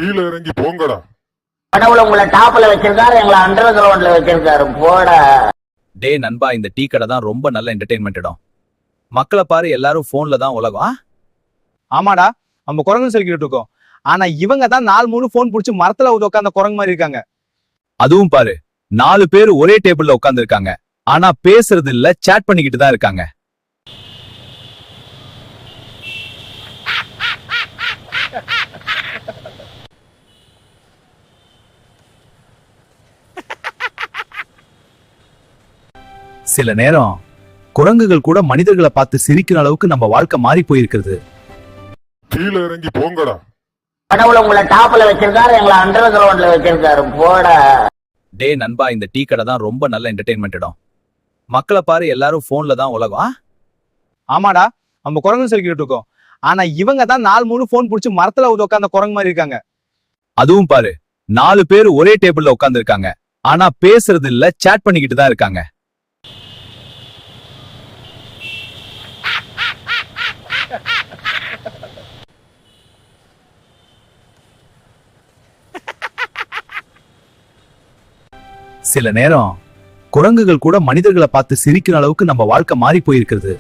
கீழே இறங்கி போங்கடா. கடவுள் உங்களை டாப்ல வச்சிருக்காரு, எங்களை அண்டர் கிரவுண்ட்ல வச்சிருக்காரு. போட டே நண்பா, இந்த டீ கடை தான் ரொம்ப நல்ல என்டர்டெயின்மெண்ட் இடம். மக்களை பாரு, எல்லாரும் போன்ல தான் உலகம். ஆமாடா, நம்ம குரங்கு சொல்லிக்கிட்டு இருக்கோம். ஆனா இவங்க தான் 4-3 போன் புடிச்சு மரத்துல உட்கார்ந்த குரங்கு மாதிரி இருக்காங்க. அதுவும் பாரு, 4 பேர் ஒரே டேபிள்ல உட்கார்ந்து இருக்காங்க. ஆனா பேசுறது இல்ல, சாட் பண்ணிக்கிட்டு தான் இருக்காங்க. சில நேரம் குரங்குகள் கூட மனிதர்களை பார்த்து சிரிக்கிற அளவுக்கு நம்ம வாழ்க்கை மாறி போயிருக்கிறது. கீழே இறங்கி போங்கடா. கடவுள் உங்களை டாப்ல வச்சிருக்காரு, எங்களை அண்டர் கிரவுண்ட்ல வச்சிருக்காரு. போட டே நண்பா, இந்த டீ கடை தான் ரொம்ப நல்ல என்டர்டெயின்மெண்ட் இடம். மக்களை பாரு, எல்லாரும் போன்ல தான் உலகம். ஆமாடா, நம்ம குரங்கு சொல்லிக்கிட்டு இருக்கோம். ஆனா இவங்க தான் 4-3 போன் புடிச்சு மரத்துல உட்கார்ந்த குரங்கு மாதிரி இருக்காங்க. அதுவும் பாரு, 4 பேர் ஒரே டேபிள்ல உட்கார்ந்து இருக்காங்க. ஆனா பேசுறது இல்ல, சாட் பண்ணிக்கிட்டு தான் இருக்காங்க. சில நேரம் குரங்குகள் கூட மனிதர்களை பார்த்து சிரிக்கிற அளவுக்கு நம்ம வாழ்க்கை மாறி போயிருக்கிறது.